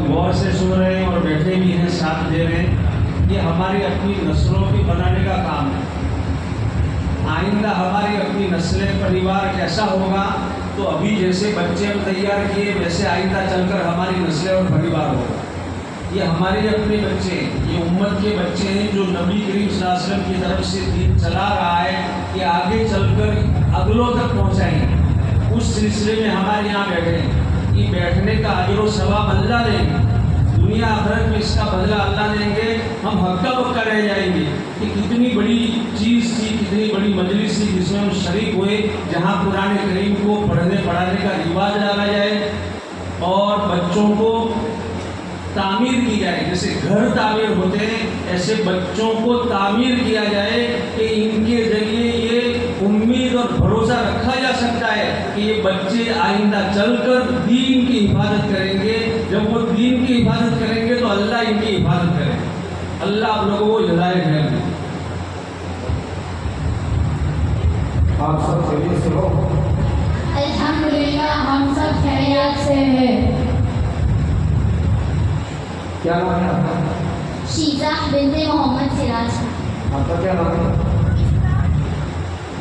غور سے سن رہے ہیں اور بیٹھے بھی ہیں، ساتھ دے رہے ہیں، یہ ہماری اپنی نسلوں کی بنانے کا کام ہے۔ آئندہ ہماری اپنی نسلیں، پریوار کیسا ہوگا، تو ابھی جیسے بچے ہم تیار کیے ویسے آئندہ چل کر ہماری نسلیں اور پریوار ہوگا۔ یہ ہمارے اپنے بچے ہیں، یہ امت کے بچے ہیں جو نبی کریم صلی اللہ علیہ وسلم کی طرف سے دین چلا رہا ہے کہ آگے چل کر اگلوں تک پہنچائیں گے۔ اس سلسلے میں ہمارے یہاں بیٹھے ہیں، یہ بیٹھنے کا اجر و ثواب اللہ دیں گے، دنیا آخرت میں اس کا بدلہ اللہ دیں گے۔ ہم ہکا بکا رہ جائیں گے کہ کتنی بڑی چیز تھی، کتنی بڑی مجلس تھی جس میں ہم شریک ہوئے، جہاں قرآن کریم کو پڑھنے پڑھانے کا رواج ڈالا جائے اور بچوں کو تعمیر کی جائے۔ جیسے گھر تعمیر ہوتے ہیں ایسے بچوں کو تعمیر کیا جائے کہ ان کے ذریعے یہ امید اور بھروسہ رکھا جا سکتا ہے کہ یہ بچے آئندہ چل کر دین کی حفاظت کریں گے۔ جب وہ دین کی حفاظت کریں گے تو اللہ ان کی حفاظت کرے گا۔ اللہ آپ لوگوں کو ہدایت دے۔ آپ سب خیریت سے ہو؟ الحمدللہ ہم سب خیریت سے ہیں۔ کیا نام ہے آپ کا؟ شیزہ بنت محمد سراج۔ آپ کا کیا نام ہے؟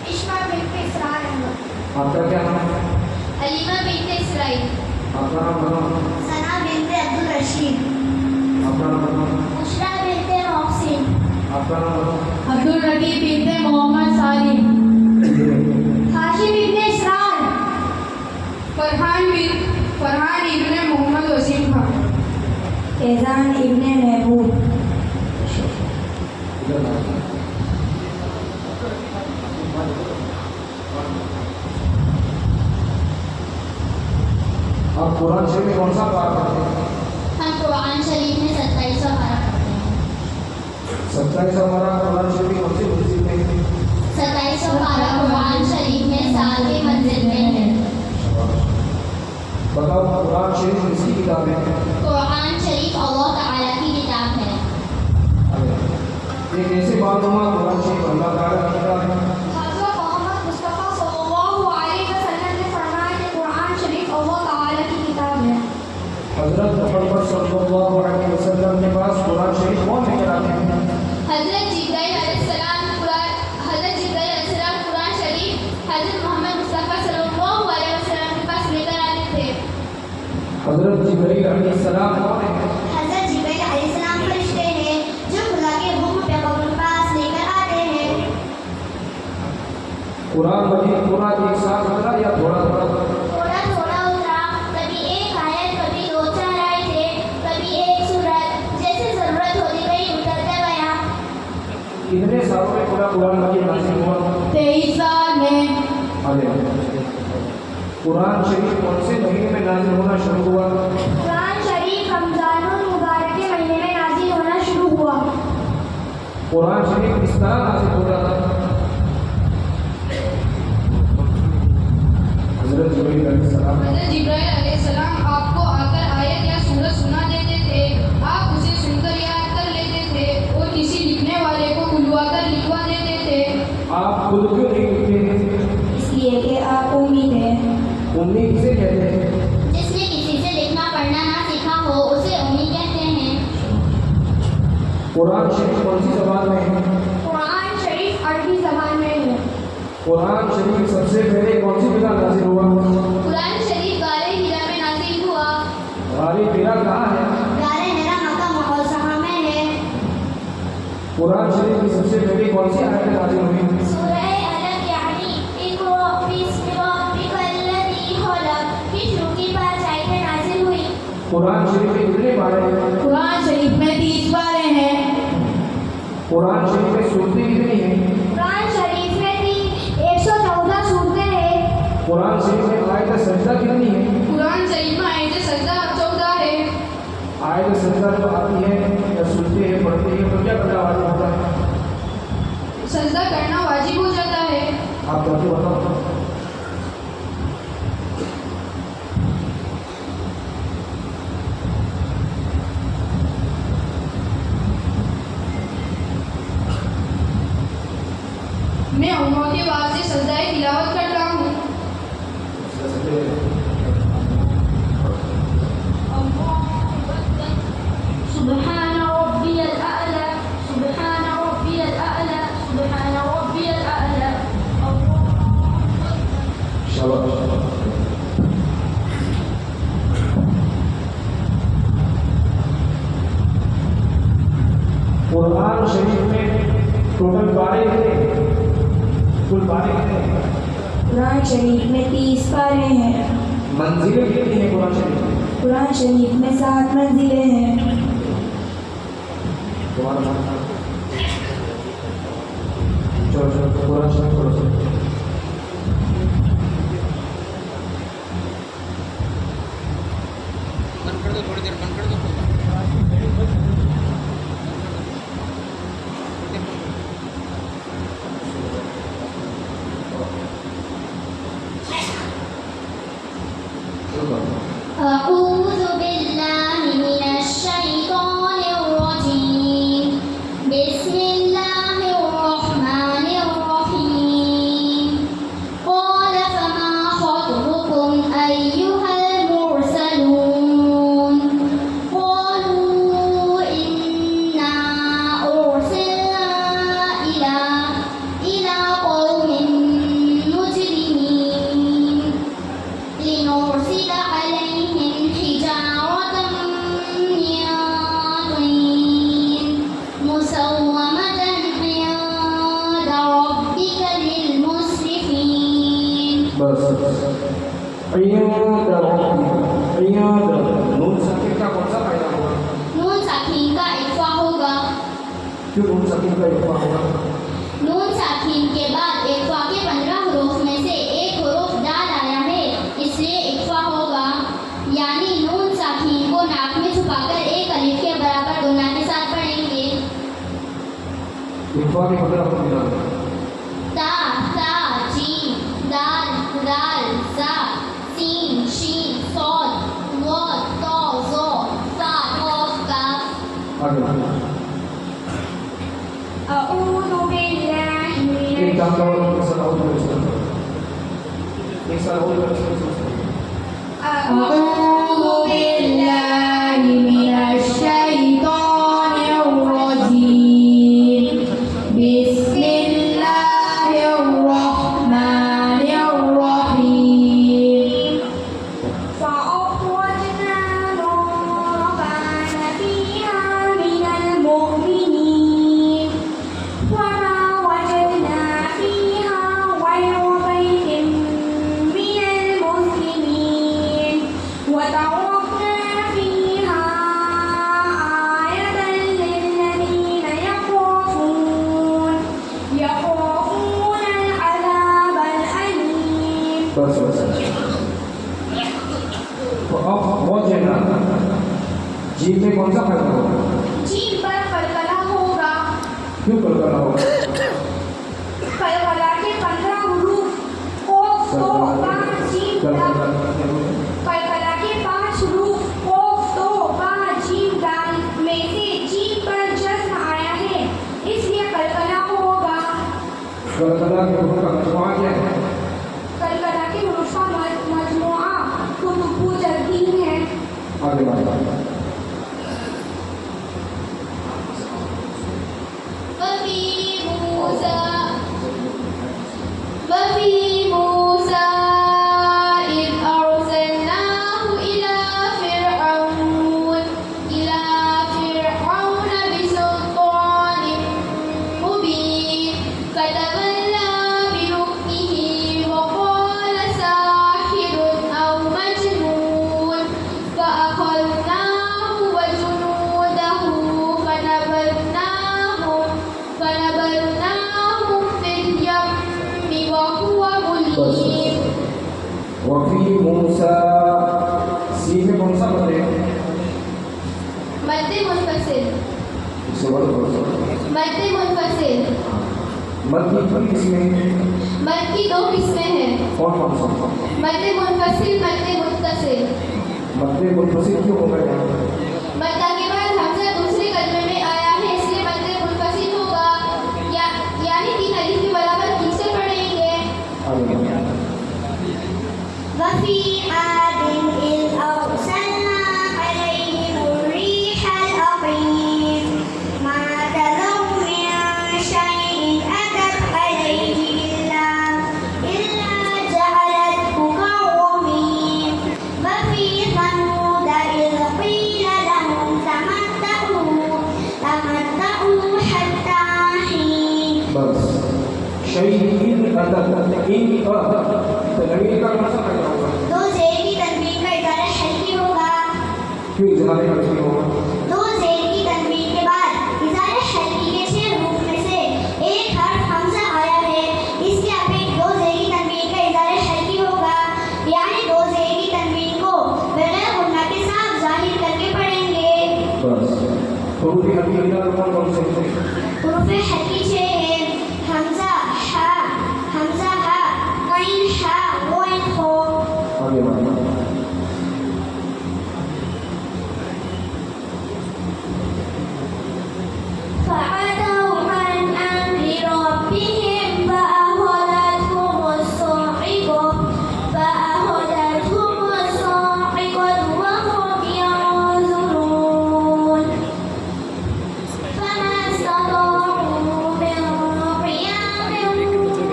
اشما بنت اسرار احمد۔ آپ کا کیا نام ہے؟ حلیمہ بنت اسرائیل۔ آپ کا نام بتاؤ۔ ثنا بنت عبدالرشید۔ آپ کا نام بتاؤ۔ بشریٰ بنت محسن۔ آپ کا نام بتاؤ۔ عبدالرقیب بنت محمد سالم۔ ہاشم بن اسرار۔ فرحان ابن محمد وسیم خان۔ فیضان ابن محبوب۔ آپ قرآن شریف میں کون سا پارہ پڑھتے ہیں؟ ہم قرآن شریف میں 27 پارہ پڑھتے ہیں۔ 27 پارہ قرآن شریف کی کون سی مسجد میں ہے؟ 27 پارہ قرآن شریف میں سال کی مسجد میں ہے۔ بتاؤ قرآن شریف کس کی کتاب ہے؟ قرآن شریف اللہ تعالیٰ کی کتاب ہے۔ یہ کیسے معلوم ہوا قرآن شریف اللہ تعالیٰ کی کتاب ہے؟ حضرت محمد مصطفیٰ صلی اللہ علیہ وسلم نے فرمایا کہ قرآن شریف اللہ تعالیٰ کی کتاب ہے۔ حضرت محمد صلی اللہ علیہ وسلم کے پاس قرآن شریف کون لے کر آتے ہیں؟ حضرت جبرائیل علیہ السلام قرآن شریف حضرت محمد مصطفیٰ صلی اللہ علیہ وسلم کے پاس لے کر آتے تھے۔ حضرت جبرائیل علیہ السلام کون ہیں؟ حضرت جبرائیل علیہ السلام فرشتے ہیں جو خدا کے حکم پیغمبر کے پاس لے کر آتے ہیں۔ قرآن مجید پورا ایک ساتھ اترا یا تھوڑا تھوڑا؟ تھوڑا تھوڑا اترا، کبھی ایک آیت، کبھی 2-4 آیتیں، کبھی ایک سورت، جیسے ضرورت ہوتی گئی اترتا گیا۔ کتنے سالوں میں پورا قرآن مجید نازل ہوا؟ 23 سال میں۔ قرآن شریف کون سے مہینے میں نازل ہونا شروع ہوا؟ قرآن شریف رمضان المبارک کے مہینے میں نازل ہونا شروع ہوا۔ قرآن شریف کس طرح نازل ہوتا تھا؟ حضرت جبرائیل علیہ السلام علیہ السلام آپ کو آ کر آیت یا سورت سنا دیتے تھے، آپ اسے سن کر یاد کر لیتے تھے اور کسی لکھنے والے کو بلوا کر لکھوا دیتے تھے۔ آپ خود کیوں نہیں لکھتے ہیں؟ اس لیے کہ آپ امید ہیں۔ امید کسے کہتے ہیں؟ جس نے کسی سے لکھنا پڑھنا نہ سیکھا ہو اسے امید کہتے ہیں۔ قرآن شریف کون سی زبان میں ہے؟ قرآن شریف عربی زبان میں ہے۔ قرآن شریف سب سے پہلے کون سی جگہ نازل ہوا؟ قرآن شریف غار ہرا میں نازل ہوا۔ غار ہرا کہاں ہے؟ غار ہرا مکہ معظمہ میں ہے۔ قرآن شریف کی سب سے پہلے کون سی آیت نازل ہوئی؟ سورہ علق یعنی اقرأ باسم ربک الذی خلق کی شروع کی 5 آیتیں نازل ہوئی۔ قرآن شریف میں کتنے پارے ہیں؟ قرآن شریف میں 30 پارے ہیں۔ قرآن شریف میں سورتیں کتنی ہیں؟ قرآن شریف میں 114 سورتیں ہیں۔ قرآن شریف میں آیت سجدہ کتنی ہے؟ قرآن شریف میں آیت سجدہ 14 ہے۔ آیت سجدہ جو آتی ہے یا سنتے ہیں پڑھتے ہیں تو کیا کرنا واجب ہوتا ہے؟ سجدہ کرنا واجب ہو جاتا ہے۔ آپ کر کے بتاؤ۔ میں عمروں کے بعد سے سجدہ تلاوت کرتا ہوں۔ اللہ قرآن شریف میں ٹوٹل 12 ہیں، کل 12 ہیں۔ قرآن شریف میں 30 پارے ہیں۔ منزلیں کتنی ہیں قرآن شریف میں؟ قرآن شریف میں 7 منزلیں ہیں۔ تمہارا نام؟ چلو چلو قرآن شریف پڑھو۔ بند کر دو، تھوڑی دیر بند کر دو۔ أعوذ بالله من الشيطان الرجيم بسم الله الرحمن الرحيم قال فما خطبكم أيها المرسلون قالوا إنا أرسلنا إلى قوم مجرمين لنرسل عليهم حجارة من طين مسومة عند ربك للمسرفين بس عند نون ساکن کا کون سا فائدہ ہوگا؟ نون ساکین کا اخفا ہوگا۔ کیوں نون ساکن کا اخفا ہوگا؟ نون ساکین کے بعد اخفا کے 15 حروف میں سے ایک حروف ڈال آیا ہے، اس لیے اخفا ہوگا۔ یعنی نون ساکین کو ناک میں چھپا کر ایک الف کے برابر گنا کے ساتھ پڑھیں گے۔ اخفا کے 15 حروف ملا دو۔ تا تا جیم دال دال زا سین شین صاد واو تا زا فا قاف کاف۔ آگے اعوذ باللہ ایک من کام کرو، ایک سال اور کرو، ایک سال اور کرو۔ أعوذ بالله من الشيطان الرجيم بسم الله الرحمن الرحيم فأخرجنا من كان فيها من المؤمنين وما وجدنا فيها غير بيت من المسلمين وتركنا فيها آية للذين يخافون العذاب الأليم بس بس فأخرجنا جی میں کون سا فائدہ ہوگا؟ جیم پر قلقلہ ہوگا۔ کیوں کلکلا ہوگا؟ قلقلہ کے 15 حروف قوف تو با جیم دال۔ قلقلہ کے 5 حروف قوف تو با جیم دال میں سے جیم پر جزم آیا ہے، اس لیے قلقلہ ہوگا۔ کلکلا کے حروف کا مجموعہ کیا ہے؟ قلقلہ کے حروف کا مجموعہ حروف جزمین ہے۔ آگے بات وفي موسى إذ أرسلناه إلى فرعون بسلطان مبين فتولى بركنه وقال ساحر أو مجنون فأخذناه وجنوده فنبذناهم في اليم وهو مليم وفی موسیٰ سی میں کون سا مد ہے؟ مد منفصل اس سے بڑھ کون سا؟ مد منفصل مد کی کتنی قسمیں ہیں؟ مد کی 2 قسمیں ہیں، کون کون سا؟ مد منفصل مد متصل۔ مد منفصل کیوں ہوگا یہاں؟ مدہ کے بعد حمزہ دوسرے کلمے میں آیا ہے، اس لیے مد منفصل ہوگا، یعنی 3 الف کے برابر کھینچ کر پڑھیں گے۔ آگے وفي عاد إذ أرسلنا عليهم الريح العقيم ما تذر من شيء أتت عليه إلا جعلته كالرميم وفي ثمود إذ قيل तनवीन का कौन सा फायदा होगा? दो जेर की तनवीन का इजारा हल्की होगा। क्यों इजहार हल्की होगा? दो जेर की तनवीन के बाद इजारा हल्की के 6 हरूफ में से एक हर्फ हमजा आया है, इसके अपेक्ष दो जेर की तनवीन का इजारा हल्की होगा। यानी दो जेर की तनवीन को बगैर गुन्ना के साथ जाहिर करके पढ़ेंगे। बस हुरूफ हल्की इधर कौन से हैं? हुरूफ हल्की 6 है, हमजा हा, गैन हा, गोइन हो। आगे बढ़ो। فعتوا عن أمر ربهم فأخذتهم الصاعقة وهم ينظرون فما استطاعوا من قيام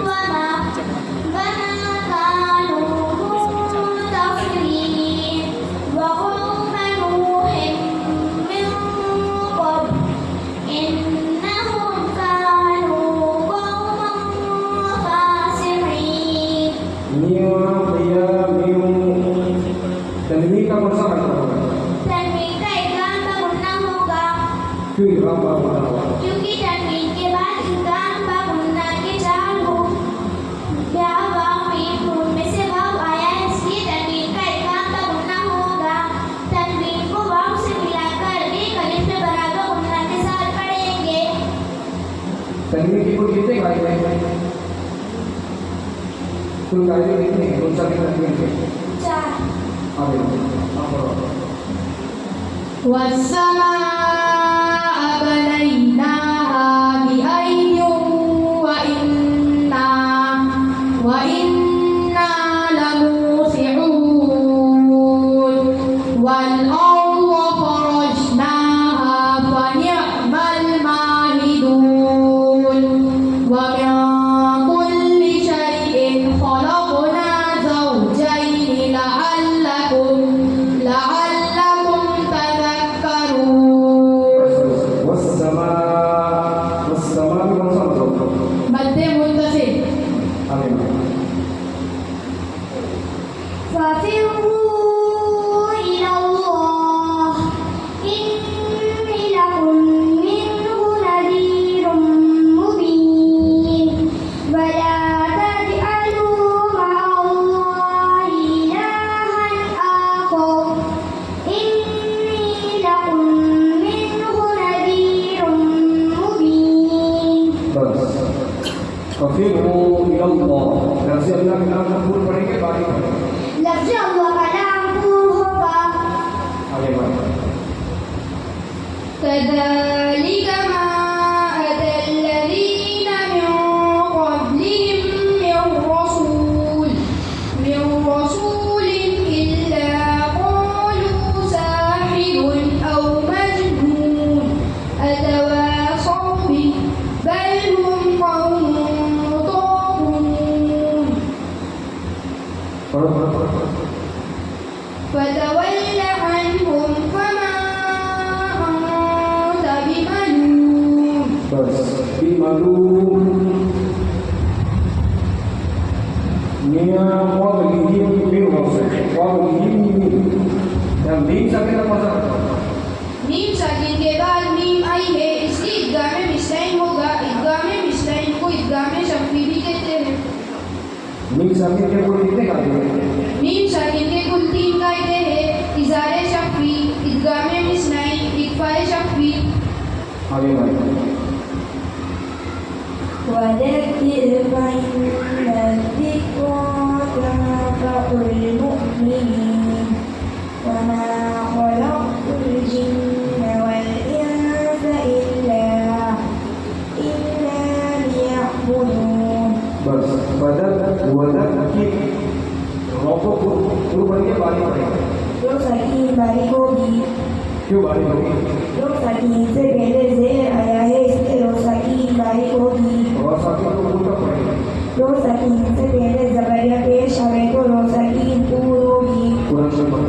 وما كانوا منتصرين وقوم نوح من قبل إنهم كانوا قوما فاسقين तनवीन का कौन सा फायदा होगा? तनवीन का इदगाम का गुन्ना होगा, क्यों इदगाम का गुन्ना होगा? क्योंकि तनवीन के बाद इदगाम का गुन्ना के 4 रूप या वाव मीम नून में से वाव आया है, इसलिए तनवीन का इदगाम का गुन्ना होगा। तनवीन को वाव से मिलाकर एक अलिफ में बराबर गुन्ना के साथ पढ़ेंगे। तनवीन की कुल कितने कायदे हैं? कुल कायदे कितने हैं? कौन सा तनवीन के? 4 आगे बढ़ो। आप बढ़ो। والسماء بنيناها بأيد وإنا لموسعون والأرض فرشناها فنعم الماهدون ومن كل شيء خلقنا زوجين لعلكم تذكرون والسماء में कौन सा मतलब? मध्य मुंतसिल आगे बढ़ो। ففروا إلى الله إني لكم منه نذير مبين ولا تجعلوا مع الله إلها آخر إني لكم منه نذير مبين बस फफिरु इलल्लाह लफ्ज़ अल्लाह के नाम मक़बूल पढ़ेंगे बारी पढ़ेंगे लफ्ज़ अल्लाह का नाम पूर्ण होगा। आगे बढ़ो كذلك ما أتى الذين من قبلهم من رسول إلا قالوا ساحر أو مجنون أتواصوا به بل هم قوم طاغون पढ़ो فتول عنهم فما أنت بملوم बस बिमालूम मियां क़ौलिहिम मिन रसूल क़ौलिहिम या मीम साकिन का मतलब मीम साकिन के बाद मीम आई है, इसकी इदगाम मिस्लाइन होगा। इदगाम मिस्लाइन को इदगाम शफ़ी भी कहते हैं। मीम साकिन के कुल कितने कायदे हैं? मीम साकिन के कुल 3 कायदे हैं, इज़ार शफ़ी, इदगाम मिस्लाइन, इख्फ़ा शफ़ी। आगे बढ़ो وذكر فإن الذكرى تنفع المؤمنين وما خلقت الجن والإنس إلا ليعبدون बस बदल की रोको शुरू करेंगे बारी पढ़ेंगे जो सकीन बारी होगी, क्यों बारी होगी? जो सकीन से पहले ज़ेर आया है, इसलिए जो सकीन बारी होगी। और साकिन को पूरा पढ़ेंगे जो सकीन से पहले ज़बरिया पेश आवे तो जो सकीन पूरी होगी। कुरान से पढ़ो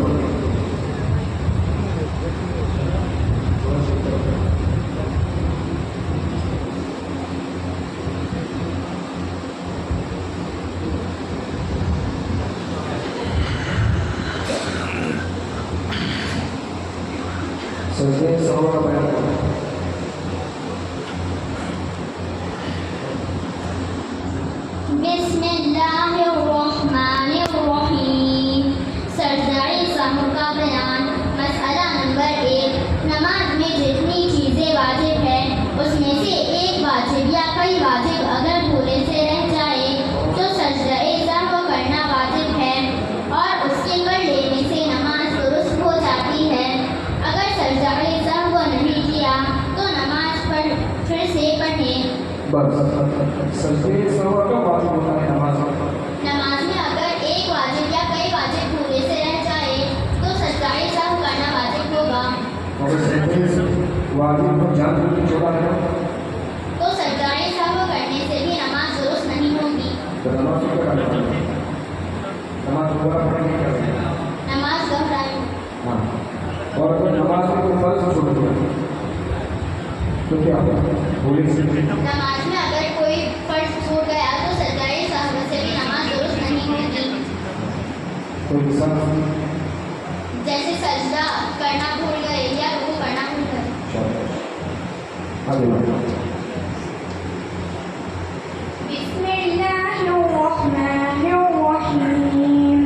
सजदे सहवा का बयान करें। बिस्मिल्लाहिर्रहमानिर्रहीम। सजदाए सहव का बयान। मसला नंबर 1, नमाज में जितनी चीज़ें वाजिब है उसमें से एक वाजिब या कई वाजिब अगर भूले से रह जाए तो सजदाए सहव करना वाजिब है और उसके कर लेने से नमाज दुरुस्त हो जाती है। अगर सजदाए सहव नहीं किया तो नमाज फिर से पढ़ें। बस सजदे सहवा का वाजिब होता है नमाज में। नमाज में अगर एक वाजिब या कई वाजिब भूले से रह जाए तो सजदाए सहव करना वाजिब होगा। अगर सजदे वाजिब को जान के छोड़ा है तो सजदाए सहव करने से भी नमाज दुरुस्त नहीं होगी। तो नमाज को क्या करना है? नमाज पूरा पढ़ने क्या करना है? नमाज दोहराएं। हाँ, और अगर नमाज में कोई फर्ज छोड़ दिया तो क्या होगा? भूले से नमाज में अगर कोई फर्ज छूट गया तो सजदाए सहव से भी नमाज दुरुस्त नहीं होगी। कोई इंसान जैसे सजदा करना भूल गए या रुकू करना भूल गए। आगे बढ़ो। बिस्मिल्लाहिर्रहमानिर्रहीम।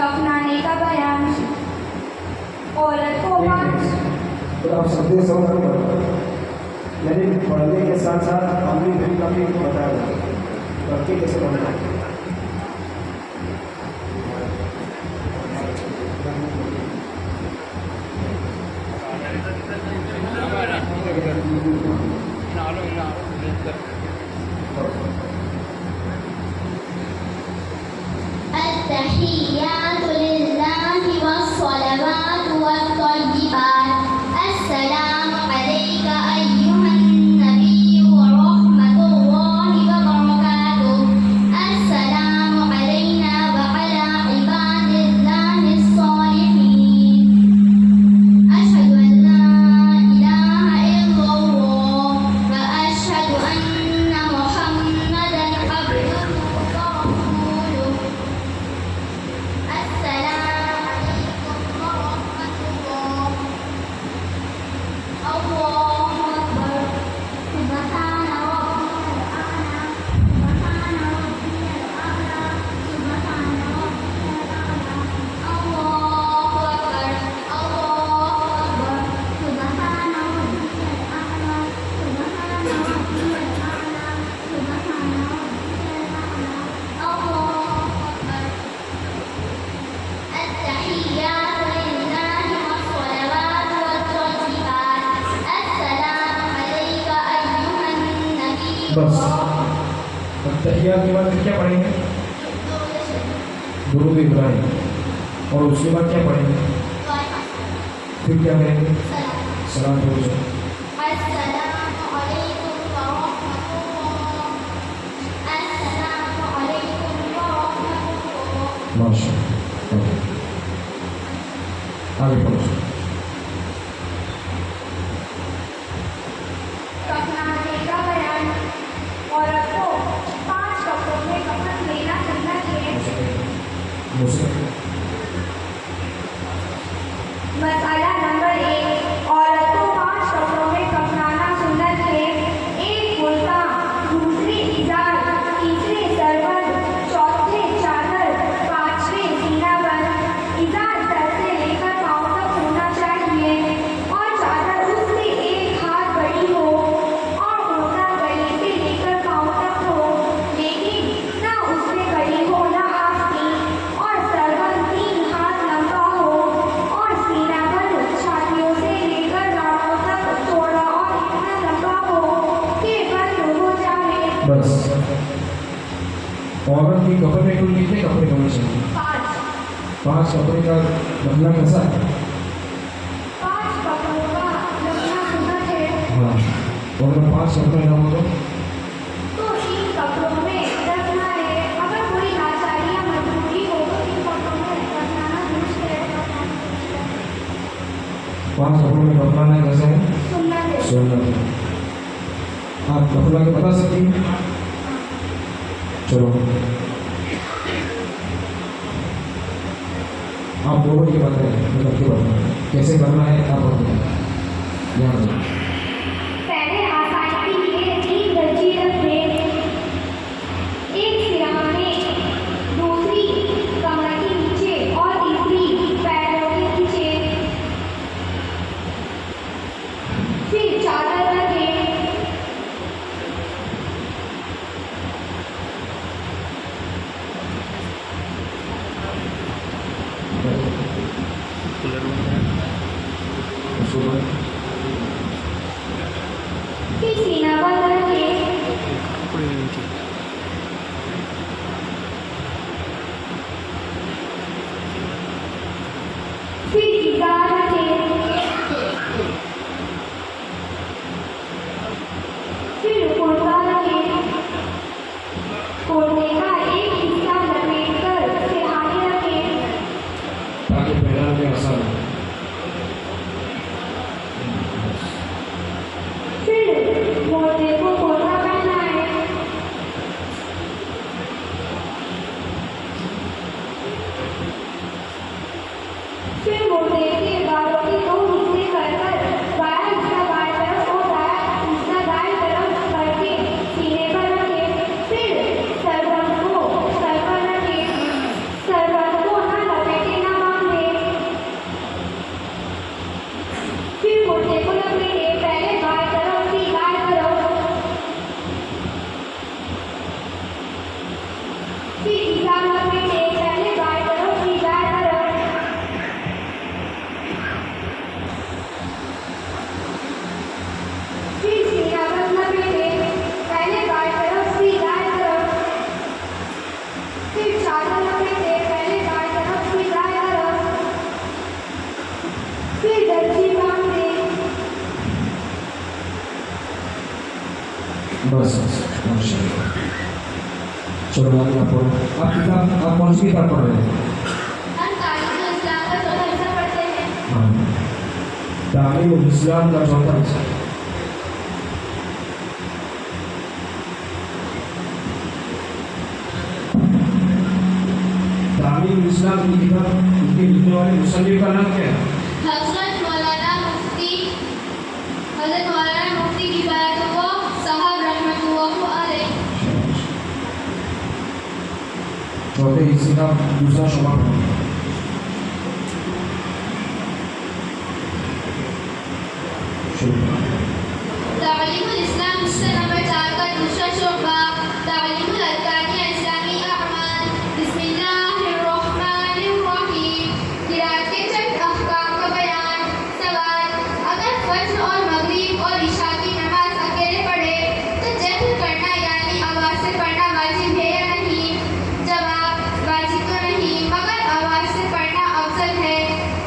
कफनाने का बयान। औरत को पाँच तो आप सजदे सहवा नहीं करते, यानी पढ़ने के साथ साथ अमली भी काफ़ी बताया जाता है। करके कैसे पढ़ना है? अत्तहियातु लिल्लाहि वस्सलवातु वत्तय्यिबात। अस्सलामु अलैका अय्युहन नबिय्यु व रहमतुल्लाहि व बरकातुहु। अस्सलामु अलैना व अला इबादिल्लाहिस सालिहीन। अशहदु अन ला इलाहा इल्लल्लाह व अशहदु अन्ना मुहम्मदन अब्दुहु व रसूलुहु। बस तहियात के बाद फिर क्या पढ़ेंगे? दुरूद इब्राहिम। और उसके बाद क्या पढ़ेंगे? फिर क्या करेंगे? सलाम बोलो। माशाअल्लाह। आगे पढ़ो। कफनाने का बयान। औरत को 5 कपड़ों में कफन लेना सुन्नत है। मसला नंबर 1, औरत को 5 कपड़ों में कफनाना सुन्नत है। 1 कुर्ता, दूसरी इज़ार, तीसरे सरबंद, चौथे चादर, 5वें सीनाबंद। इज़ार सर से लेकर पाँव तक होना चाहिए और चादर उससे 1 हाथ बड़ी हो और कुर्ता गले से लेकर पाँव तक हो, लेकिन ना उसमें कड़ी हो ना आस्तीन, और सरबंद 3 हाथ लंबा हो और सीनाबंद छातियों से लेकर रानों तक चौड़ा और इतना लंबा हो कि बंद हो जाए। बस औरत की कपड़े में कुल कितने कपड़े होने चाहिए? 5 कपड़े का बदला कैसा है? 5 कपड़ों का रखना सुन्नत है। हाँ, और अगर 5 कपड़े ना हो तो 3 कपड़ों में रखना है। अगर कोई लाचारी या मजबूरी हो तो 3 कपड़ों में रखना दुरुस्त है। 5 कपड़ों में कपड़ाना कैसा है? सुन्नत है। सुन्नत है। आप कपड़ा के बता सकती हैं? चलो आप दोनों की बात है, मतलब की बात है, कैसे करना है आप बताइए। बस माशाल्लाह। चलो आगे आप पढ़ो। आप किताब आप कौन सी किताब पढ़ रहे हैं? हम तालीम इस्लाम का चौथा हिस्सा पढ़ते हैं। हाँ, तालीम इस्लाम का चौथा हिस्सा। तालीम इस्लाम की किताब उनके लिखने वाले मुसन्निफ का नाम क्या है? हज़रत मौलाना मुफ्ती किफ़ायतुल्लाह साहब रहमतुल्लाह अलैह। चौथे हिस्से का दूसरा शोभा पढ़ो। तालीमुल इस्लाम हिस्सा नंबर 4 का दूसरा शोबा तालीमुल अरकानिया इस्लामी अमाल। बिस्मिल्लाहिर्रहमानिर्रहीम। किरात के चंद अहकाम का बयान। सवाल, अगर फज्र और मगरिब और इशा की नमाज अकेले पढ़े तो जहर करना यानी आवाज से पढ़ना वाजिब है या नहीं? जवाब, वाजिब तो नहीं मगर आवाज से पढ़ना अफजल है।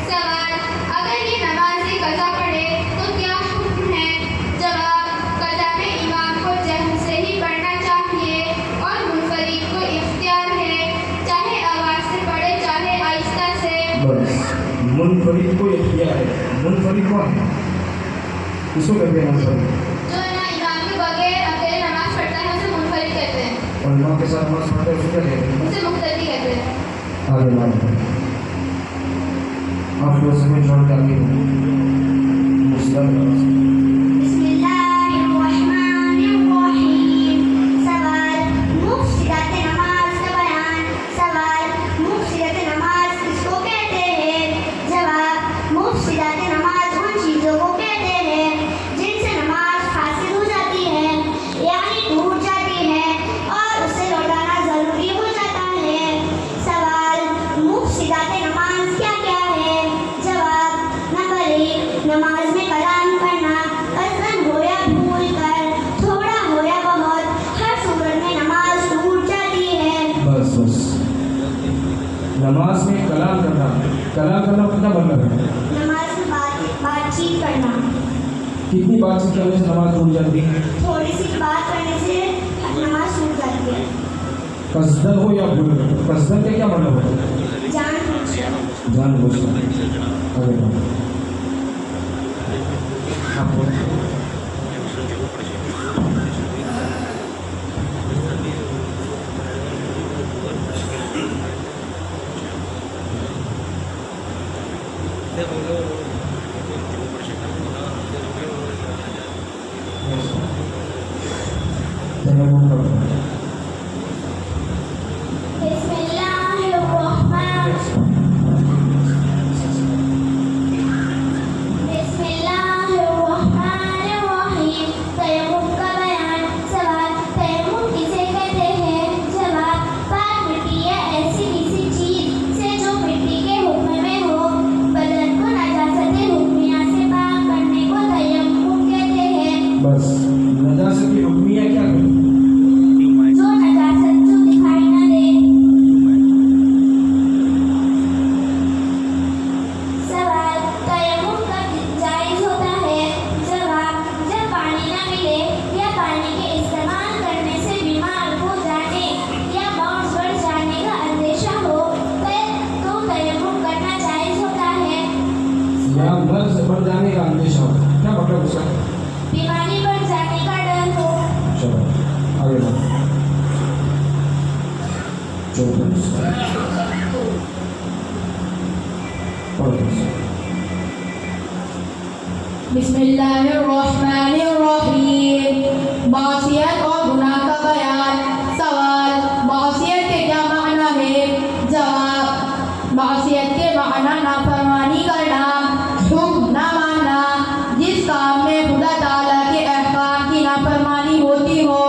सवाल, अगर ये नमाज कज़ा पढ़े तो क्या हुक्म है? जवाब, कज़ा में इमाम को जहर से ही पढ़ना चाहिए और मुनफरिद को इख्तियार है, चाहे आवाज से पढ़े चाहे आहिस्ता से। बस मुनफरिद को इख्तियार है। मुनफरिद कौन है? किसको कहते हैं मुनफरिद? जो ना इमाम के बगैर अकेले नमाज पढ़ता है उसे मुनफरिद कहते हैं, और इमाम के साथ नमाज पढ़ते हैं उसे क्या कहते हैं? उसे मुक्तदी कहते हैं। आगे बढ़ो। आप लोग समझ जोड़ के आगे बढ़ो। मुस्लिम बिस्मिल्लाहिर्रहमानिर्रहीम। सवाल, मुफ्सिदात नमाज का बयान। सवाल, मुफ्सिदात नमाज किसको कहते हैं? जवाब, मुफ्सिदात नमाज उन चीज़ों को कहते हैं जिनसे नमाज फासिद हो जाती है यानी टूट जाती है और उसे लौटाना ज़रूरी हो जाता है। सवाल, मुफ्सिदात नमाज क्या क्या है? जवाब, नंबर 1, नमाज में कलाम पढ़ना, कसरत हो या भूल कर, थोड़ा हो या बहुत, हर सूरत में नमाज टूट जाती है। बस बस नमाज में कलाम करना कितना मतलब है? नमाज में बातचीत करना, कितनी बातचीत करने से नमाज टूट जाती है? थोड़ी सी बात करने से नमाज टूट जाती है। कसदन हो या भूल कर? कसदन का क्या मतलब है? जानबूझकर। जानबूझ कर। आगे बढ़ो। आप बोलो। तयम्मुम करो। बिस्मिल्लाहिर्रहमानिर्रहीम। तयम्मुम का बयान। सवाल, तयम्मुम किसे कहते हैं? जवाब, पाक मिट्टी या ऐसी किसी चीज से जो मिट्टी के हुक्म में हो, बदन को नजासत हुक्मिया से पाक करने को तयम्मुम कहते हैं। बस नजासत की हुक्मिया क्या है? जो नजासत जो दिखाई न दे। सवाल, तयम्मुम कब जायज होता है? जवाब, जब पानी न मिले या पानी के इस्तेमाल करने से बीमार हो जाने या बाउंस बढ़ जाने का अंदेशा हो तो तयम्मुम करना जायज होता है। या मर्ज बढ़ जाने का अंदेशा हो, क्या मतलब उसका? बीमारी बढ़ जाने का डर हो। चलो आगे बढ़ो। चौथा हिस्सा। पढ़ो। बिस्मिल्लाहिर्रहमानिर्रहीम। मासियत और गुनाह का बयान। सवाल, मासियत के क्या माना है? जवाब, मासियत के माना नाफरमानी करना, हुक्म ना मानना, जिस काम में खुदा ताला के अहकाम की नाफरमानी होती हो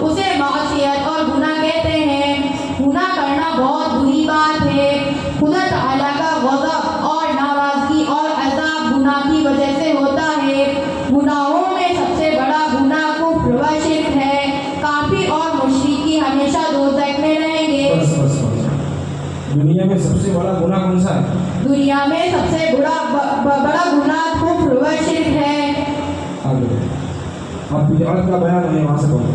उसे मासियत और गुनाह कहते हैं। गुनाह करना बहुत बुरी बात है। खुदा ताला का गज़ब और नाराज़गी और अज़ाब गुनाह की वजह से होता है। गुनाहों में सबसे बड़ा गुनाह कुफ्र व शिर्क है। काफिर और मुशरिकी हमेशा दोज़ख में रहेंगे। बस बस बस दुनिया में सबसे बड़ा गुनाह कौन सा है? दुनिया में सबसे बड़ा गुनाह कुफ्र व शिर्क है। आगे اب بدعت کا بیان ہے وہاں سے پڑھو.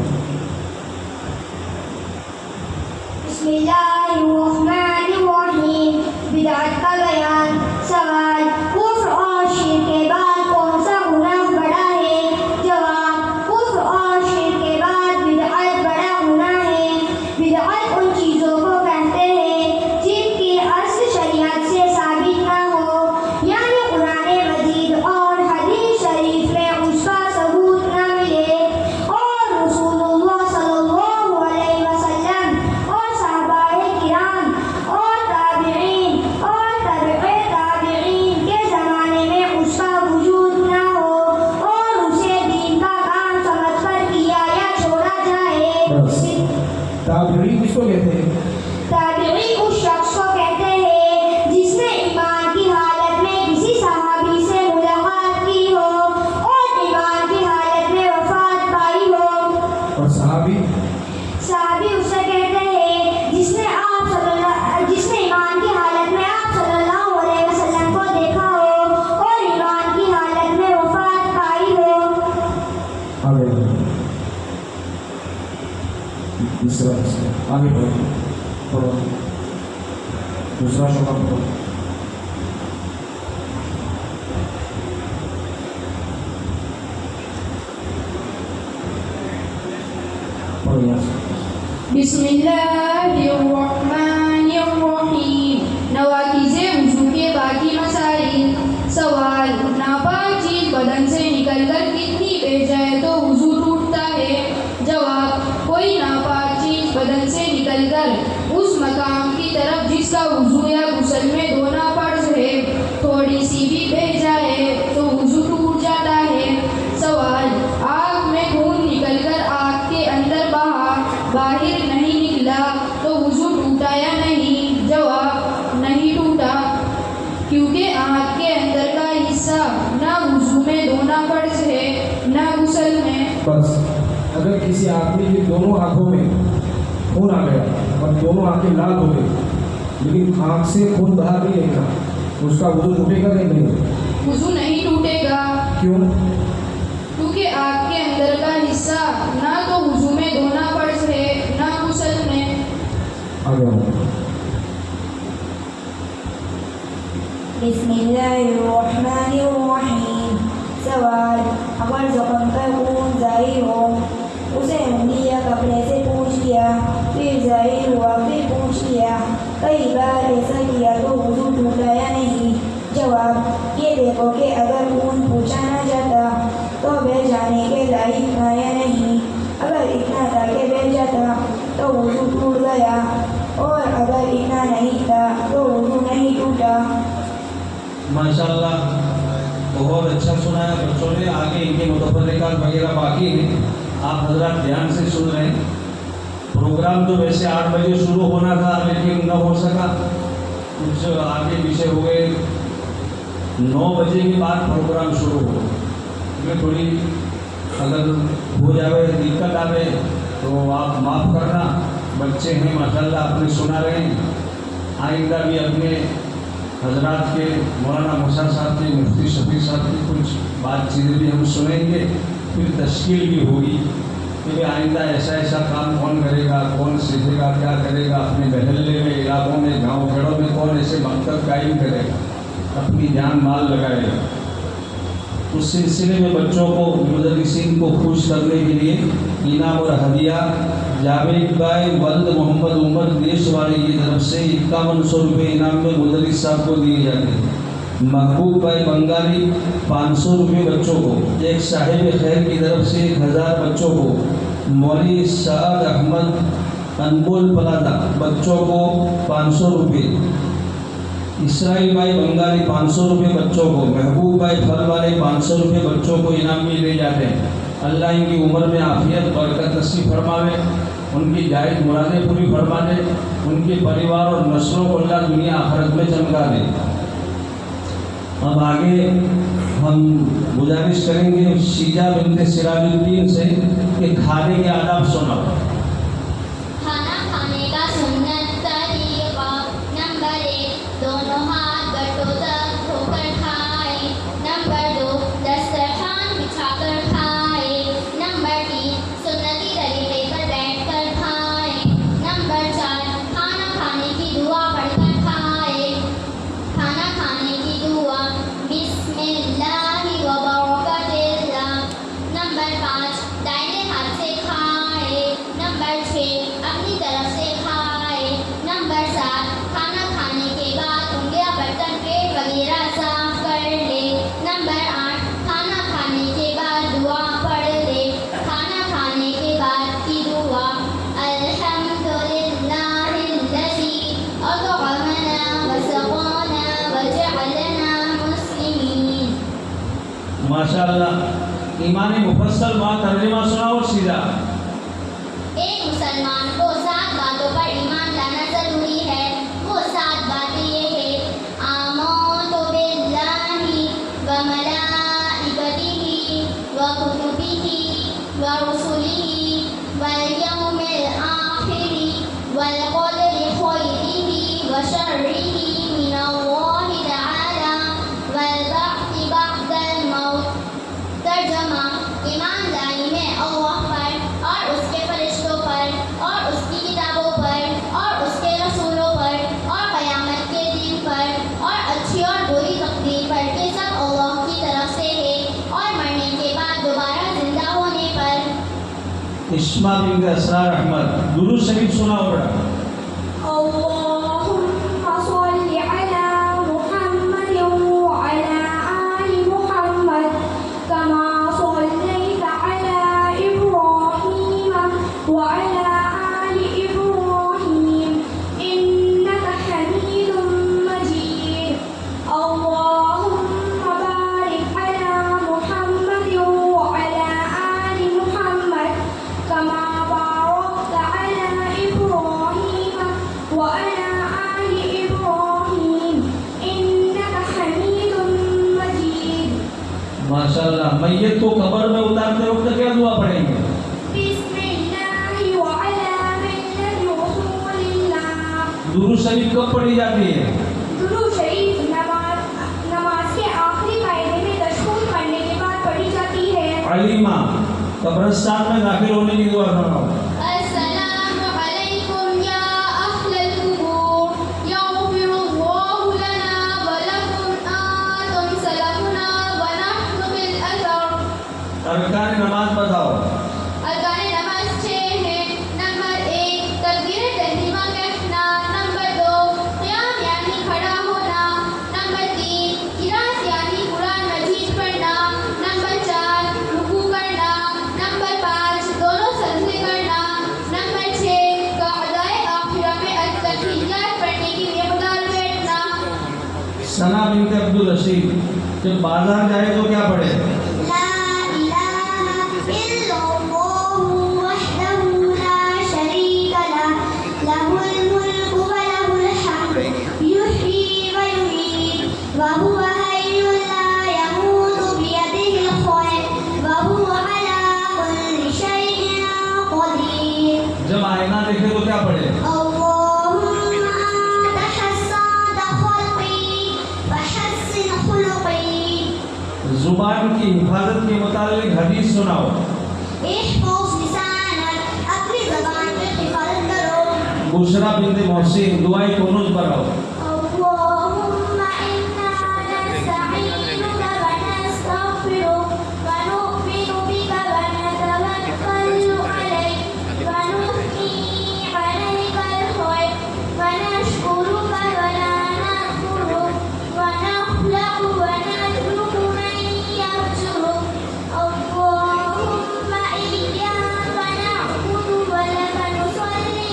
بسم اللہ الرحمن الرحیم. بدعت کا بیان. سوال: کفر اور شرک کے بعد کون سا گناہ بڑا ہے؟ جواب: کفر اور شرک کے بعد بدعت بڑا گناہ ہے. بدعت ان چیزوں کو کہتے ہیں جن کی اصل شریعت سے ثابت نہ ہو، یعنی قرآن مجید اور حدیث شریف میں اس کا ثبوت نہ ملے، اور رسول اللہ صلی اللہ علیہ وسلم اور صحابہ کرام اور تابعین اور تبع تابعین کے زمانے میں اس کا وجود نہ ہو، اور اسے دین کا کام سمجھ کر کیا یا چھوڑا جائے. بس. تابعین کس کو کہتے ہیں؟ تابعی اس شخص کو کہتے ہیں جس نے ایمان کی حالت میں کسی صحابی سے ملاقات کی ہو اور ایمان کی حالت میں وفات پائی ہو. اور صحابی؟ صحابی اسے کہتے ہیں جس نے ایمان کی حالت میں آپ صلی اللہ علیہ وسلم کو دیکھا ہو اور ایمان کی حالت میں وفات پائی ہو. آگے بڑھو. تیسرا حصہ. آگے بڑھو. پڑھو. دوسرا شعبہ پڑھو. پڑھو یہاں سے. بسم اللہ الرحمن الرحیم. نواقض وضو کے باقی مسائل. سوال: ناپاک چیز بدن سے نکل کر کتنی بہ جائے تو وضو ٹوٹتا ہے؟ جواب: کوئی ناپاک چیز بدن سے نکل کر اس مقام کی طرف جس کا وضو یا غسل میں دھونا فرض ہے تھوڑی سی بھی بہ جائے تو وضو ٹوٹ جاتا ہے. سوال: آگ میں خون نکل کر آگ کے اندر باہر نہیں نکلا تو وضو ٹوٹا یا نہیں؟ جواب: نہیں ٹوٹا، کیونکہ آنکھ کے اندر کا حصہ نہ وضو میں دھونا فرض ہے نہ غسل میں. بس. اگر کسی آدمی کی دونوں آنکھوں میں خون آ گیا اور دونوں آنکھیں لال ہو گئی لیکن آنکھ سے خون باہر نہیں نکلا تو اس کا وضو ٹوٹے گا کہ نہیں؟ وضو نہیں ٹوٹے گا. کیوں؟ کیونکہ آگ کے اندر کا حصہ نہ تو وضو میں دھونا فرض ہے نہ غسل میں. آگے آؤ. بسم اللہ الرحمن الرحیم. سوال: اگر زخم پر خون ظاہر ہو، اسے انگلی یا کپڑے سے پوچھ لیا، پھر ظاہر ہوا پھر پوچھ لیا، کئی بار ایسا کیا تو وضو ٹوٹا یا نہیں؟ جواب: یہ دیکھو کہ اگر خون پوچھا نہ جاتا تو بہ جانے کے لائق تھا یا نہیں. اگر اتنا تھا کہ بہ جاتا تو وضو ٹوٹ گیا، اور اگر اتنا نہیں تھا تو وضو نہیں ٹوٹا. ماشاءاللہ بہت اچھا سنا ہے بچوں نے. آگے ان کے متبرکات وغیرہ باقی ہیں، آپ حضرات دھیان سے سن رہے ہیں. پروگرام تو ویسے 8 بجے شروع ہونا تھا لیکن نہ ہو سکا، کچھ آگے پیچھے ہو گئے. 9 بجے کے بعد پروگرام شروع ہو. میں تھوڑی اگر ہو جائے دقت آئے تو آپ معاف کرنا. بچے ہیں ماشاءاللہ اپنے سنا رہے ہیں. آئندہ بھی اپنے حضرات کے مولانا موسیٰ صاحب کے مفتی شفیع صاحب کی کچھ بات چیزیں بھی ہم سنیں گے، پھر تشکیل بھی ہوگی کہ آئندہ ایسا کام کون کرے گا، کون سیکھے گا، کیا کرے گا. اپنے محلے میں، علاقوں میں، گاؤں گھروں میں کون ایسے مکتب قائم کرے گا، اپنی جان مال لگائے گا. اس سلسلے میں بچوں کو، مدرسین کو خوش کرنے کے لیے انعام اور ہدیہ جاوید بھائی ولد محمد عمر دیش والے کی طرف سے 5100 روپے انعام میں مدرس صاحب کو دیے جاتے ہیں. محبوب بھائی بنگالی 500 روپے بچوں کو. ایک صاحب خیر کی طرف سے 1000 بچوں کو. مولوی سعد احمد انبول پلادا بچوں کو 500 روپے. اسرائیل بھائی بنگالی 500 روپے بچوں کو. محبوب بھائی پھل والے 500 روپے بچوں کو انعام میں لے جاتے ہیں. اللہ ان کی عمر میں عافیت برکت نصیب فرماوے، ان کی جائز مرادیں پوری فرما دے، ان کے پریوار اور نسلوں کو اللہ دنیا آخرت میں چمکا دے. اب آگے ہم گزارش کریں گے شیجا بنت سراج الدین سے کہ کھانے کے آداب سنا. کھانا کھانے کا سنت طریقہ. نمبر 1 دونوں ہاتھ گٹوں تک دھو کر کھائے. نمبر 2 دسترخوان بچھا کر کھائے. माशाअल्लाह। ईमानी मुफस्सल बात तर्जुमा सुनाओ सीधा। एक मुसलमान को 7 बातों पर ईमान लाना जरूरी है। वो 7 बातें ये है: आमन्तु बिल्लाहि व मलाइकतिहि व कुतुबिहि व रुसुलिहि वल यौमिल आखिरि वल क़दरि खैरिहि व शर्रिहि मिनल्लाहि तआला वल बअ्थि बअदल मौत। तर्जुमा: ईमान लाई में अल्लाह पर और उसके फरिश्तों पर और उसकी किताबों पर और उसके रसूलों पर और क़यामत के दिन पर और अच्छी और बुरी तकदीर पर कि सब अल्लाह की तरफ से है और मरने के बाद दोबारा जिंदा होने पर। इस्मा बिन असरार अहमद दुरूद शरीफ सुनाओ बड़ा। अल्लाहुम्मा सल्लि अला मुहम्मद व अला आलि मुहम्मद कमा सल्लैता अला इब्राहीम व अला आलि इब्राहीम इन्नका हमीदुम मजीद। अल्लाहुम्मा बारिक अला मुहम्मद व अला आलि मुहम्मद कमा बारकता अला इब्राहीम व अला आलि इब्राहीम इन्नका हमीदुम मजीद। माशाअल्लाह। मैयत को कब्र में उतारते वक्त क्या दुआ पढ़ेंगे? बिस्मिल्लाहि व अला मिल्लति रसूलिल्लाह। दुरूद शरीफ कब पढ़ी जाती है? दुरूद शरीफ नमाज के आखिरी कायदे में तशहुद पढ़ने के बाद पढ़ी जाती है। अलीमा कब्रिस्तान में दाखिल होने की दुआ सुनाओ। अस्सलामु अलैकुम या अहलल कुबूर यग़फिरुल्लाहु लना व लकुम अंतुम सलफुना व नहनु बिल अज़र। अरकान नमाज बताओ। अरकान नमाज 6 हैं। नंबर 1 तकबीर तहरीमा कहना। नंबर 2 क़याम यानी खड़ा होना। नंबर 3 किरात यानी कुरान मजीद पढ़ना। नंबर 4 रुकू करना। नंबर 5 दोनों सजदे करना। नंबर 6 क़अदाए आखिरा में अत्तहिय्यात पढ़ने की मिक़दार बैठना। सना बिन अब्दुल रशीद जब बाजार जाए तो क्या पढ़े? ला इलाहा इल्लल्लाहु वहदहु ला शरीका लह लहुल मुल्कु व लहुल हम्द युहयी व युमीत व हुवा हय्युन ला यमूतु बियदिहिल खैर व हुवा अला कुल्लि शैइन क़दीर। जब आईना देखे तो क्या पढ़े? अल्लाहुम्मा अंता हस्सनत खल्क़ी फहस्सिन खुलुक़ी। जुबान की हिफाजत के मुतालिक हदीस सुनाओ। इहफ़ज़ लिसानक अपनी ज़बान की हिफाज़त करो। बुशरा बिनत मोहसिन दुआए कुनूत पढ़ाओ। अल्लाहुम्मा इन्ना नस्तईनुका व नस्तग़फिरुक व नु'मिनु बिका व नतवक्कलु अलैक व नुथनी अलैकल खैर व नशकुरुका व ला नकफुरुक व नख़लक़ु व नतरुकु मन यरजुरुक। अल्लाहुम्मा इय्याका नअबुदु व लका नुसल्ली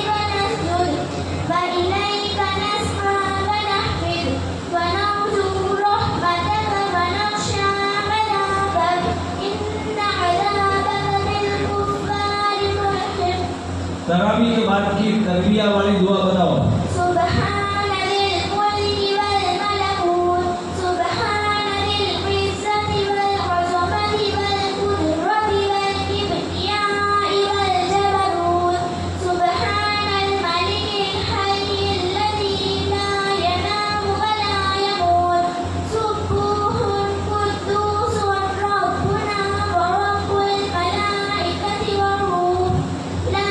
व नस्जुद व इलैका नस्अ व नहफिद व नरजू रहमतक व नख़शा अज़ाबक इन्न अज़ाबक बिल-कुफ़्फ़ारि मुहित। तरावी के बाद की तकबिया वाली दुआ बताओ। सुब्हान दिल मुल्की वल मलकूत सुब्हान दिल इज़्ज़ति वल अज़मति वल कुदरति वल किब्रियाइ वल जबरूत सुब्हानल मलिकिल हय्यिल लज़ी ला यनामु व ला यमूत सुब्बूहुन कुद्दूसुन रब्बुना व रब्बुल मलाइकति वर्रूह ला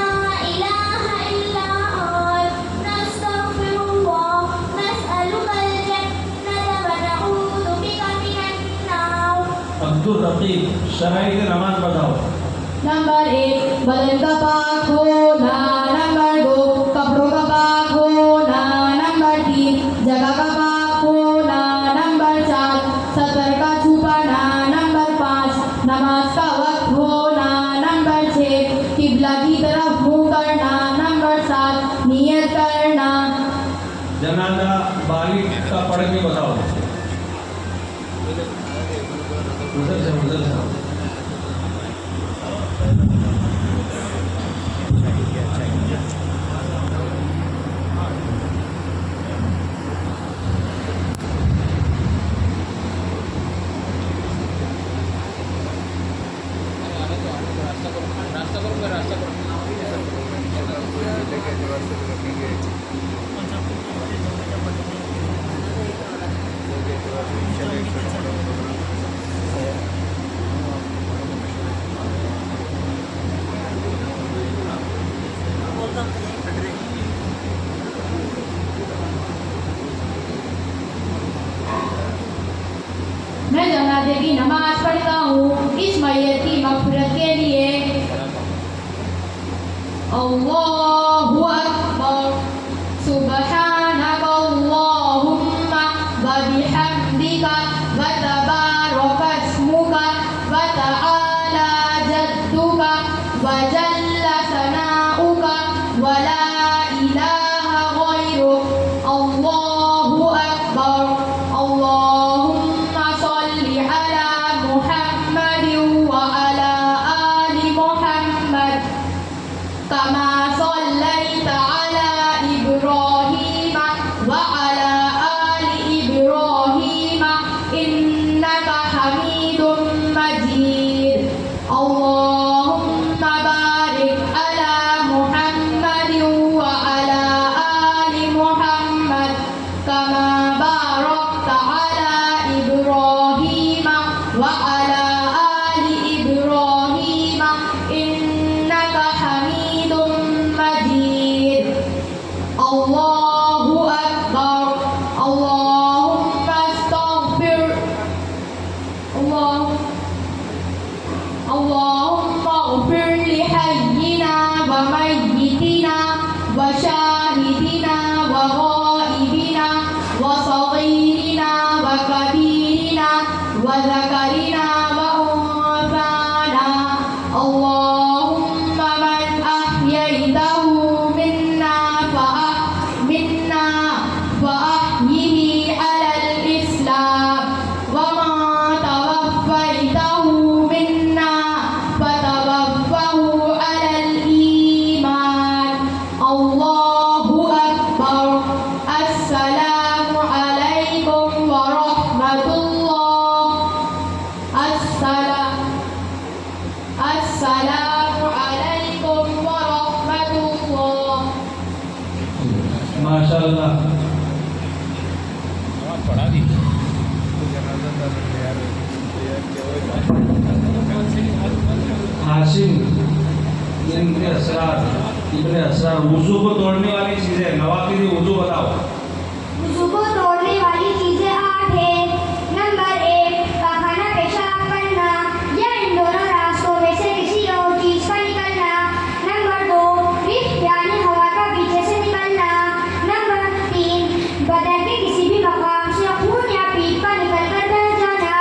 इलाहा इल्ला अंत नस्तग़फिरुल्लाह नस्अलुकल जन्नत व नऊज़ु बिका मिनन नार। अब्दुल रकीब शराई की नमाज बताओ। नंबर 1 बदन का पाक होना। नंबर 2 कपड़ों का पाक होना। नंबर 3 जगह का पाक होना। नंबर 4 सतर का छुपाना। नंबर 5 नमाज का वक्त होना। नंबर 6 किबला की तरफ मुंह करना। नंबर 7 नियत करना। जनाजा बालिग का पढ़ के बताओ। उधर जाओ रास्ता करूँगा रास्ता मैं जनाजे की नमाज पढ़ता हूँ इस मैयत की मग़फ़िरत के लिए। अल्लाहु अकबर सुब्हानक अल्लाहुम्मा व बिहम्दिका व तबारक अस्मुका व तआला जद्दुका व जल्ला सनाउका व ला इलाहा गैरुक। अल्लाहु अकबर। अल्लाहुम्मा सल्लि अला मुहम्मदिन व अला आलि मुहम्मद कमा सल्लैता अला इब्राहीम व अला आलि इब्राहीम इन्नका हमीदुम मजीद। अल्लाहुम्मा बारिक अला मुहम्मदिन व अला आलि मुहम्मद कमा बारकता अला इब्राहीम व अला आलि इब्राहीम इन्नका हमीदुम मजीद। अल्लाहु अकबर। अल्लाहुम्मा अस्तगफिर अल्लाहुम्मा अग़फिर लिहय्यिना व मय्यितिना व शाहिदिना व गाइबिना व सग़ीरिना व कबीरिना व ज़करिना व उन्साना। अल्लाहुम्मा मन अह्यय्तहु मिन्ना फ़अह्यिही अलल इस्लाम व मा तवफ़्फ़यतहु मिन्ना फ़तवफ़्फ़हु अलल ईमान। अल्लाहु अकबर। अस्सलामु अलैकुम व रहमतुल्लाह। अस्सलामु अलैकुम व रहमतुल्लाह। माशाल्लाह। पढ़ा दी हाशिम इनके असरार इब्ने असरार वुजू को तोड़ने वाली चीजें नवाकिदी वुजू बताओ। वुज़ू को तोड़ने वाली चीजें 8 हैं। नंबर 1 पाखाना पेशाब करना या इन दोनों रास्तों में से किसी और चीज का निकलना। नंबर 2 रिह यानी हवा का पीछे से निकलना। नंबर 3 बदन के किसी भी मकाम से खून या पीप का निकलकर बह जाना।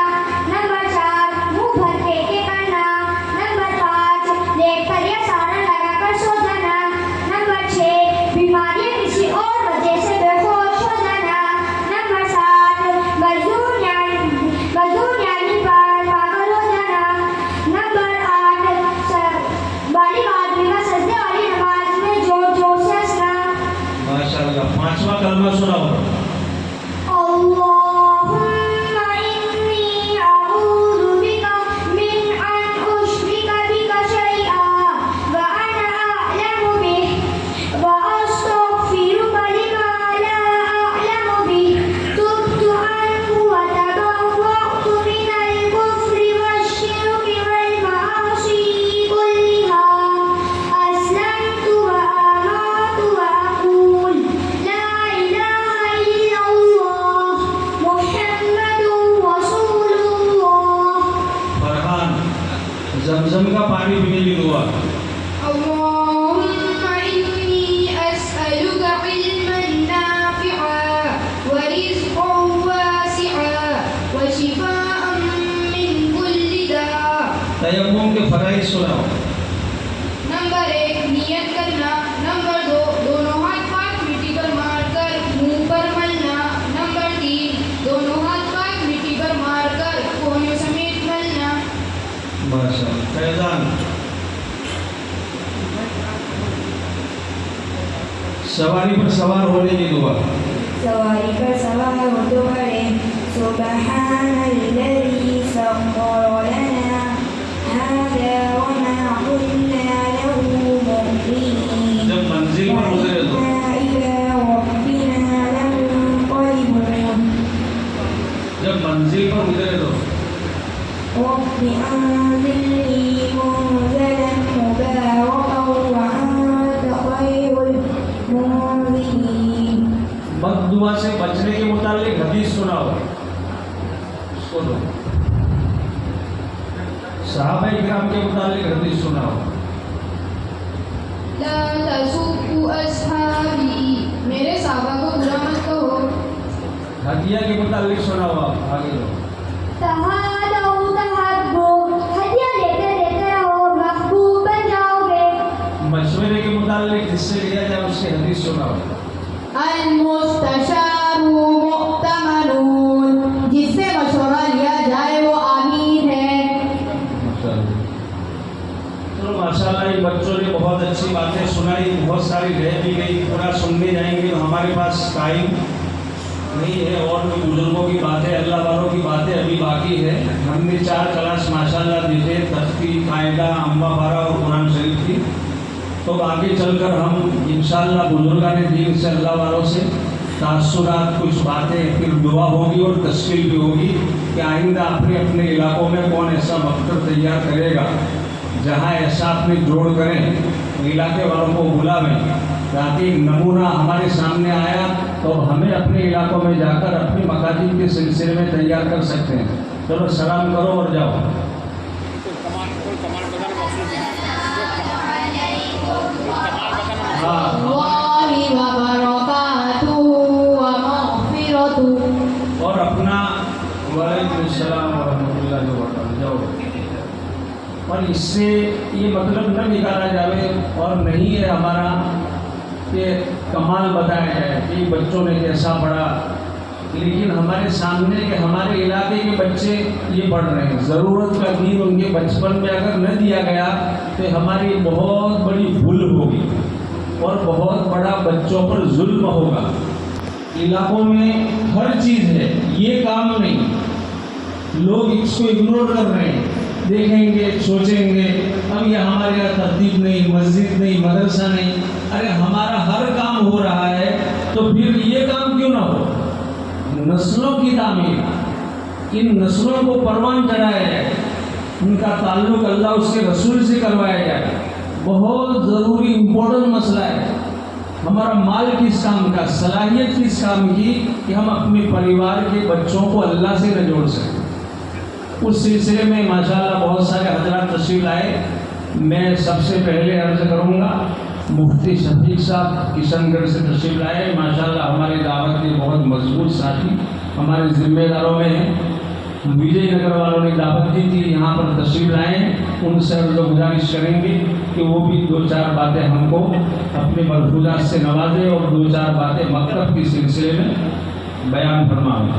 नंबर 4 मुंह भर फेंके करना। नंबर 5 लेटकर या सारन लगाकर सो जाना। नंबर 6 बीमारी या किसी और वजह से बेहोश हो जाना। नंबर 7 मजदूर यानी पागल हो जाना। नंबर 8 बालिग आदमी का सजदे वाली नमाज में जोर जोर से हंसना। माशाल्लाह। पांचवा कलमा सुनाओ। अल्लाहुम्मा इन्नी अऊज़ु बिका मिन अन उश्रिका बिका शैअन व अना अअलमु बिही व अस्तग़फिरुका लिमा ला अअलमु बिही। तुब्तु अन्हु व तबर्रअतु मिनल कुफ्रि वश्शिर्कि वल मआसी कुल्लिहा। अस्लमतु व आमनतु व अक़ूलु ला इलाहा इल्लल्लाह मुहम्मदुर रसूलुल्लाह। फरहान जमजम का पानी पीने की दुआ। अल्लाहुम्मा इन्नी अस्अलुका इल्मन नाफ़िअन व रिज़्क़न वासिअन व शिफ़ाअन मिन कुल्लि दा। तयम्मुम के फराइज़ सुनाओ। नंबर 1 नियत करना। नंबर 2 दोनों हाथ पाक मिट्टी पर मारकर मुंह पर मलना। नंबर 3 दोनों हाथ पाक मिट्टी पर मारकर कोहनियों समेत मलना। माशाअल्लाह। फैजान, सवारी पर सवार होने की दुआ। सवारी पर सवार होते पड़े सुब्हानल्लज़ी सख्खर लना हाज़ा वमा कुन्ना लहू मुक़रिनीन जब मंजिल पर गुजरे तो इला रब्बिना लमुनक़लिबून जब मंजिल पर गुजरे तो रब्बि अंज़िलनी मुनज़लन मुबारकन व अंत खैरुल मुनज़िलीन। बद्दुआ से बचने के मुतालिक हदीस सुनाओ। सुनो, सहाबा इकराम के मुतालिक हदीस सुनाओ। ला तसुब्बु अस्हाबी, मेरे साहबा को बुरा मत कहो। हदिया के मुतालिक सुनाओ। आप आगे लो। तहादौ तहब्बु, हदिया लेते लेते रहो, महबूब बन जाओगे। मशवरे के मुतालिक जिससे लिया जाए उसकी हदीस सुनाओ। अल मुस्तशारू मुअतमनून, जिससे मशवरा लिया जाए वो आमीन है। तो माशाल्लाह ये बच्चों ने बहुत अच्छी बातें सुनाई, बहुत सारी रह भी गई, पूरा सुनने जाएंगे तो हमारे पास टाइम नहीं है। और भी बुजुर्गों की बातें, अल्लाह वालों की बातें अभी बाकी है। हमने 4 क्लास माशाल्लाह देखे, तख्ती, कायदा, अम्बा पारा और कुरान शरीफ की। तो आगे चलकर हम इंशाअल्लाह बुजुर्गान दीन से, अल्लाह वालों से तासुरात, कुछ बातें, फिर दुआ होगी और तस्कील भी होगी कि आइंदा अपने अपने इलाकों में कौन ऐसा मकतब तैयार करेगा जहाँ ऐसा अपने जोड़ करें, इलाके वालों को बुलावें, ताकि नमूना हमारे सामने आया तो हमें अपने इलाकों में जाकर अपनी मकाजिद के सिलसिले में तैयार कर सकते हैं। चलो सलाम करो और जाओ। कोई कमाल बताना मौजूद है। हाँ, वाहि व बरकातुहु व मग़फ़िरतुहु। और अपना वालेकुम सलाम व रहमतुल्लाहि व बरकातुहू जाओ। और इससे ये मतलब न निकाला जाए और नहीं है हमारा कि कमाल बताया जाए कि बच्चों ने कैसा पढ़ा, लेकिन हमारे सामने के हमारे इलाके के बच्चे ये पढ़ रहे हैं। ज़रूरत का दीन उनके बचपन में अगर न दिया गया तो हमारी बहुत बड़ी भूल होगी और बहुत बड़ा बच्चों पर जुल्म होगा। इलाकों में हर चीज़ है, ये काम नहीं, लोग इसको इग्नोर कर रहे हैं। देखेंगे, सोचेंगे अब ये हमारे यहाँ तरतीब नहीं, मस्जिद नहीं, मदरसा नहीं। अरे हमारा हर काम हो रहा है तो फिर ये काम क्यों ना हो? नस्लों की तामीर, इन नस्लों को परवान चढ़ाया जाए, उनका ताल्लुक अल्लाह उसके रसूल से करवाया जाए। बहुत ज़रूरी इम्पोर्टेंट मसला है। हमारा माल किस काम का, सलाहियत किस काम की कि हम अपने परिवार के बच्चों को अल्लाह से न जोड़ सकें। उस सिलसिले में माशाल्लाह बहुत सारे हजरात तशरीफ लाए। मैं सबसे पहले अर्ज़ करूँगा मुफ्ती शफीक साहब किशनगढ़ से तशरीफ लाए। माशाल्लाह हमारी दावत के बहुत मजबूत साथी हमारे जिम्मेदारों में हैं। विजयनगर वालों ने दावत दी थी, यहाँ पर तशरीफ लाए। उनसे हम लोग गुजारिश करेंगे कि वो भी 2-4 बातें हमको अपने मलफूजात से नवाजें और 2-4 बातें मकतब के सिलसिले में बयान फरमाएं।